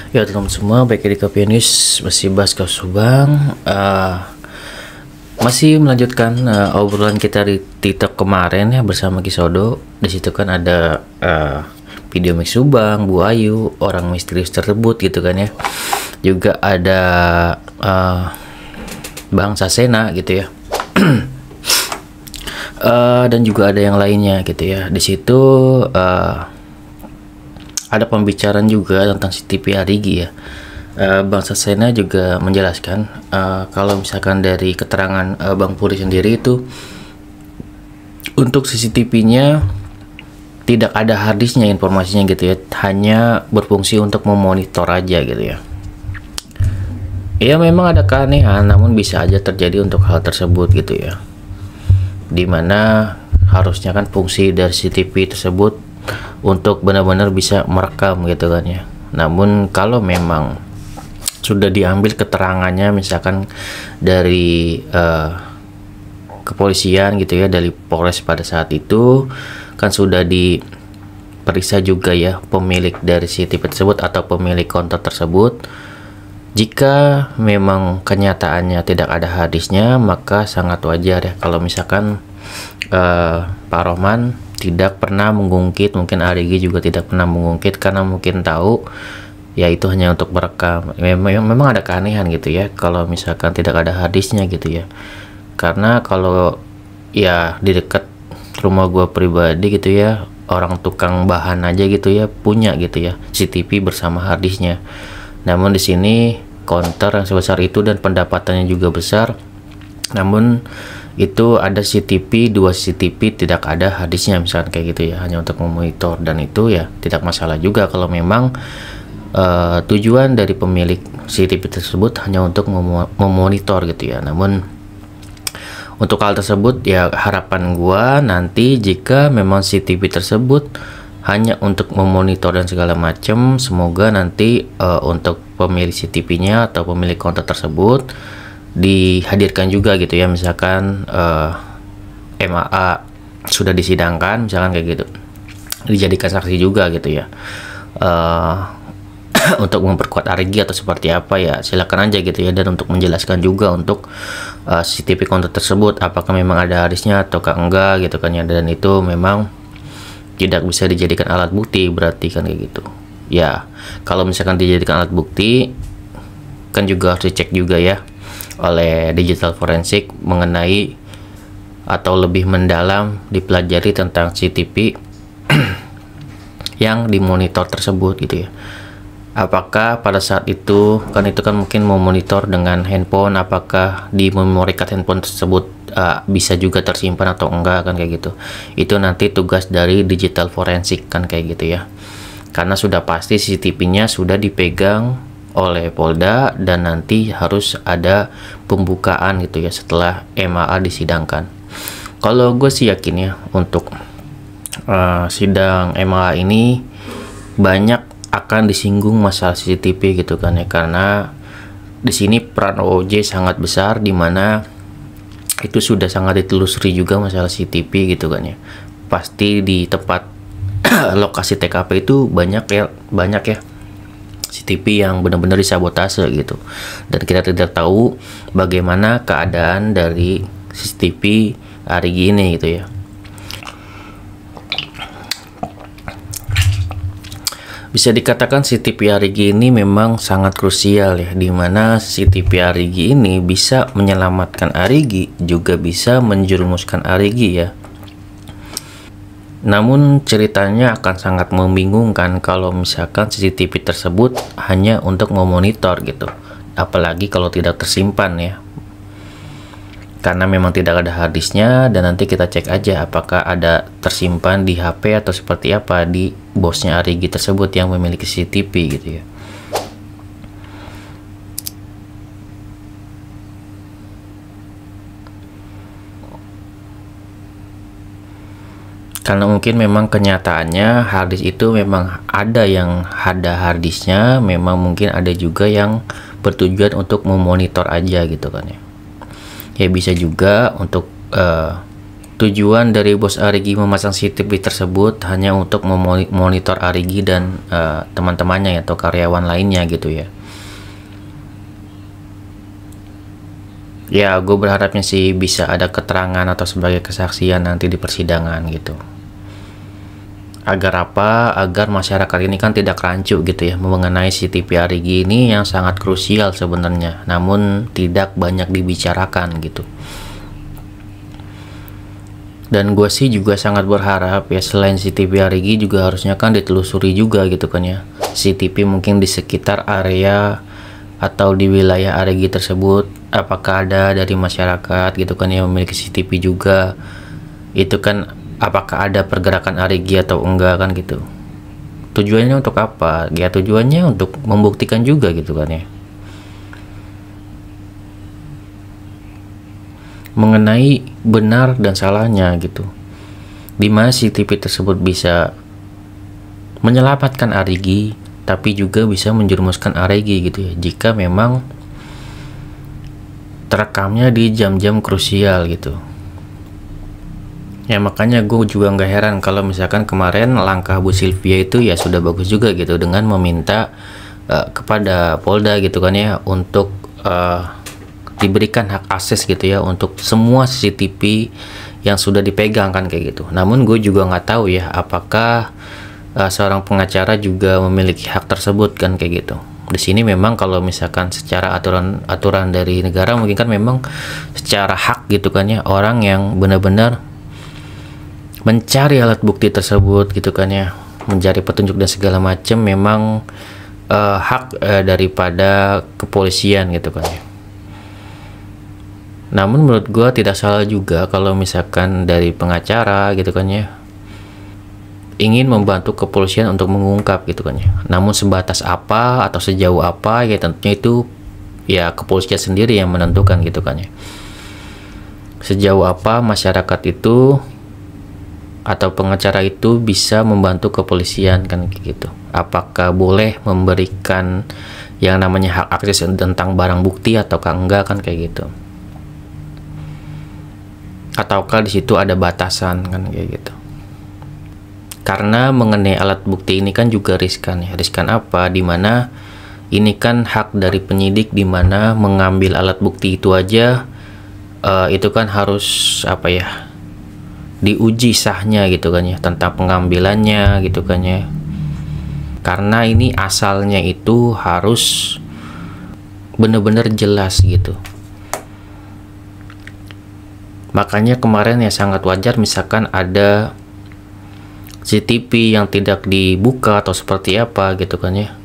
Ya teman-teman semua, baik di Kopi News masih bahas kasus Subang. Masih melanjutkan obrolan kita di TikTok kemarin ya bersama Kisodo. Di situ kan ada video Mix Subang, Bu Ayu, orang misterius tersebut gitu kan ya. Juga ada Bang Sasena gitu ya. Dan juga ada yang lainnya gitu ya. Di situ ada pembicaraan juga tentang CCTV Arigi ya. Bang Sasena juga menjelaskan kalau misalkan dari keterangan Bang Puri sendiri itu untuk CCTV-nya tidak ada harddisknya informasinya gitu ya, hanya berfungsi untuk memonitor aja gitu ya. Ya memang ada keanehan, namun bisa aja terjadi untuk hal tersebut gitu ya. Dimana harusnya kan fungsi dari CCTV tersebut untuk benar-benar bisa merekam gitu kan ya. Namun kalau memang sudah diambil keterangannya misalkan dari kepolisian gitu ya, dari Polres pada saat itu kan sudah diperiksa juga ya pemilik dari CCTV tersebut atau pemilik konter tersebut. Jika memang kenyataannya tidak ada harddisknya, maka sangat wajar ya kalau misalkan Pak Rohman tidak pernah mengungkit, mungkin Arigi juga tidak pernah mengungkit karena mungkin tahu ya itu hanya untuk merekam. Memang ada keanehan gitu ya kalau misalkan tidak ada harddisknya gitu ya. Karena kalau ya di dekat rumah gua pribadi gitu ya, orang tukang bahan aja gitu ya punya gitu ya CCTV bersama harddisknya. Namun di sini counter yang sebesar itu dan pendapatannya juga besar, namun itu ada CCTV, 2 CCTV tidak ada harddisknya misalkan kayak gitu ya, hanya untuk memonitor. Dan itu ya tidak masalah juga kalau memang tujuan dari pemilik CCTV tersebut hanya untuk memonitor gitu ya. Namun untuk hal tersebut ya harapan gua nanti jika memang CCTV tersebut hanya untuk memonitor dan segala macam, semoga nanti untuk pemilik CCTV-nya atau pemilik konten tersebut dihadirkan juga gitu ya, misalkan MAA sudah disidangkan misalkan kayak gitu, dijadikan saksi juga gitu ya, untuk memperkuat Arigi atau seperti apa ya silakan aja gitu ya. Dan untuk menjelaskan juga untuk CCTV konten tersebut apakah memang ada harddisknya ataukah enggak gitu kan ya, dan itu memang tidak bisa dijadikan alat bukti berarti kan kayak gitu ya. Kalau misalkan dijadikan alat bukti kan juga harus dicek juga ya oleh digital forensik mengenai atau lebih mendalam dipelajari tentang CCTV yang dimonitor tersebut gitu ya. Apakah pada saat itu kan mungkin memonitor dengan handphone, apakah di memory card handphone tersebut bisa juga tersimpan atau enggak kan kayak gitu. Itu nanti tugas dari digital forensik kan kayak gitu ya. Karena sudah pasti CCTV-nya sudah dipegang oleh Polda dan nanti harus ada pembukaan gitu ya setelah MAA disidangkan. Kalau gue sih yakin ya untuk sidang MAA ini banyak akan disinggung masalah CCTV gitu kan ya, karena di sini peran OOJ sangat besar, dimana itu sudah sangat ditelusuri juga masalah CCTV gitu kan ya. Pasti di tempat lokasi TKP itu banyak ya CCTV yang benar-benar disabotase gitu, dan kita tidak tahu bagaimana keadaan dari CCTV Arigi ini gitu ya. Bisa dikatakan CCTV Arigi ini memang sangat krusial ya, dimana CCTV Arigi ini bisa menyelamatkan Arigi juga bisa menjerumuskan Arigi ya. Namun ceritanya akan sangat membingungkan kalau misalkan CCTV tersebut hanya untuk memonitor gitu, apalagi kalau tidak tersimpan ya, karena memang tidak ada harddisknya. Dan nanti kita cek aja apakah ada tersimpan di HP atau seperti apa di bosnya Arigi tersebut yang memiliki CCTV gitu ya. Karena mungkin memang kenyataannya harddisk itu memang ada yang ada harddisknya, memang mungkin ada juga yang bertujuan untuk memonitor aja gitu kan ya. Ya bisa juga untuk Tujuan dari bos Arigi memasang CCTV tersebut hanya untuk memonitor Arigi dan teman-temannya atau karyawan lainnya gitu ya. Ya, gue berharapnya sih bisa ada keterangan atau sebagai kesaksian nanti di persidangan gitu. Agar apa? Agar masyarakat ini kan tidak rancu gitu ya mengenai CCTV Arigi ini yang sangat krusial sebenarnya, namun tidak banyak dibicarakan gitu. Dan gue sih juga sangat berharap ya selain CCTV Arigi juga harusnya kan ditelusuri juga gitu kan ya. CCTV mungkin di sekitar area atau di wilayah Arigi tersebut, apakah ada dari masyarakat gitu kan yang memiliki CCTV juga. Itu kan apakah ada pergerakan Arigi atau enggak kan gitu. Tujuannya untuk apa? Ya tujuannya untuk membuktikan juga gitu kan ya. Mengenai benar dan salahnya gitu, dimana CCTV tersebut bisa menyelamatkan Arigi tapi juga bisa menjerumuskan Arigi gitu ya, jika memang terekamnya di jam-jam krusial gitu ya. Makanya gue juga nggak heran kalau misalkan kemarin langkah Bu Sylvia itu ya sudah bagus juga gitu, dengan meminta kepada Polda gitu kan ya untuk diberikan hak akses gitu ya untuk semua CCTV yang sudah dipegang kan kayak gitu. Namun gue juga nggak tahu ya apakah seorang pengacara juga memiliki hak tersebut kan kayak gitu. Di sini memang kalau misalkan secara aturan dari negara mungkin kan memang secara hak gitu kan ya, orang yang benar-benar mencari alat bukti tersebut gitu kan ya, mencari petunjuk dan segala macam memang hak daripada kepolisian gitu kan ya. Namun menurut gue tidak salah juga kalau misalkan dari pengacara gitu kan ya ingin membantu kepolisian untuk mengungkap gitu kan ya. Namun sebatas apa atau sejauh apa ya tentunya itu ya kepolisian sendiri yang menentukan gitu kan ya. Sejauh apa masyarakat itu atau pengacara itu bisa membantu kepolisian kan gitu. Apakah boleh memberikan yang namanya hak akses tentang barang bukti ataukah enggak kan kayak gitu. Ataukah di situ ada batasan kan kayak gitu. Karena mengenai alat bukti ini kan juga riskan ya. Riskan apa? Dimana ini kan hak dari penyidik, dimana mengambil alat bukti itu aja itu kan harus apa ya, diuji sahnya gitu kan ya, tentang pengambilannya gitu kan ya. Karena ini asalnya itu harus benar-benar jelas gitu. Makanya kemarin ya sangat wajar misalkan ada CCTV yang tidak dibuka atau seperti apa gitu kan ya.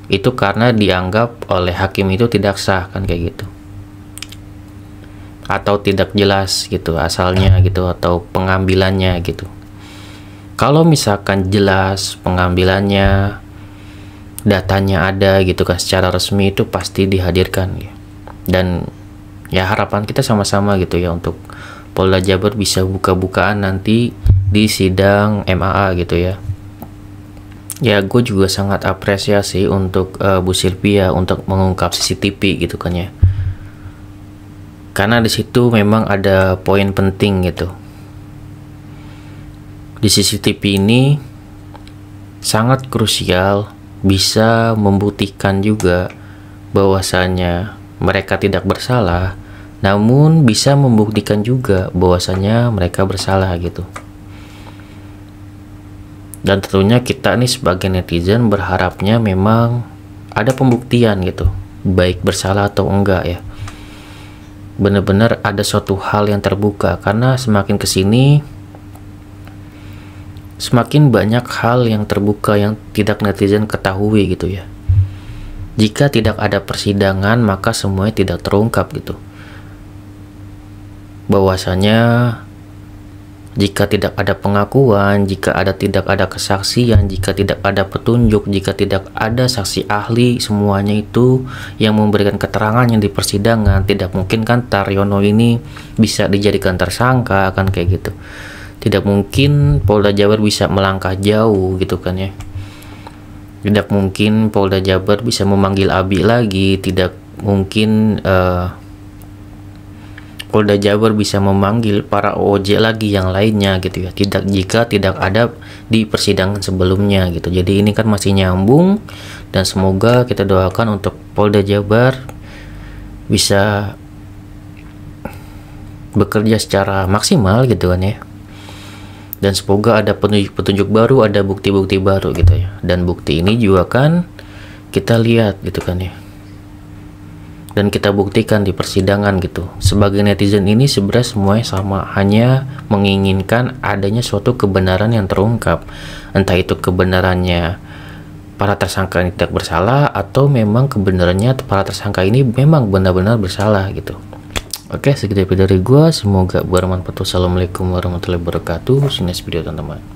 Itu karena dianggap oleh hakim itu tidak sah kan kayak gitu. Atau tidak jelas gitu asalnya gitu atau pengambilannya gitu. Kalau misalkan jelas pengambilannya, datanya ada gitu kan secara resmi, itu pasti dihadirkan ya. Dan ya harapan kita sama-sama gitu ya untuk Polda Jabar bisa buka-bukaan nanti di sidang MAA gitu ya. Ya gue juga sangat apresiasi untuk Bu Sylvia untuk mengungkap CCTV gitu kan ya. Karena di situ memang ada poin penting gitu. Di CCTV ini sangat krusial, bisa membuktikan juga bahwasanya mereka tidak bersalah, namun bisa membuktikan juga bahwasanya mereka bersalah gitu. Dan tentunya kita nih sebagai netizen berharapnya memang ada pembuktian gitu, baik bersalah atau enggak ya. Benar-benar ada suatu hal yang terbuka, karena semakin kesini semakin banyak hal yang terbuka yang tidak netizen ketahui gitu ya. Jika tidak ada persidangan maka semuanya tidak terungkap gitu. Bahwasanya jika tidak ada pengakuan, jika tidak ada kesaksian, jika tidak ada petunjuk, jika tidak ada saksi ahli, semuanya itu yang memberikan keterangan yang di persidangan, tidak mungkin kan Taryono ini bisa dijadikan tersangka kan kayak gitu. Tidak mungkin Polda Jabar bisa melangkah jauh gitu kan ya. Tidak mungkin Polda Jabar bisa memanggil Abi lagi. Tidak mungkin Polda Jabar bisa memanggil para OJ lagi yang lainnya gitu ya, jika tidak ada di persidangan sebelumnya gitu. Jadi ini kan masih nyambung, dan semoga kita doakan untuk Polda Jabar bisa bekerja secara maksimal gitu kan ya, dan semoga ada petunjuk baru, ada bukti-bukti baru gitu ya. Dan bukti ini juga kan kita lihat gitu kan ya, dan kita buktikan di persidangan gitu. Sebagai netizen ini sebenarnya semuanya sama, hanya menginginkan adanya suatu kebenaran yang terungkap. Entah itu kebenarannya para tersangka ini tidak bersalah, atau memang kebenarannya para tersangka ini memang benar-benar bersalah gitu. Oke, segitu dari gua, semoga bermanfaat. Assalamualaikum warahmatullahi wabarakatuh. See you next video teman-teman.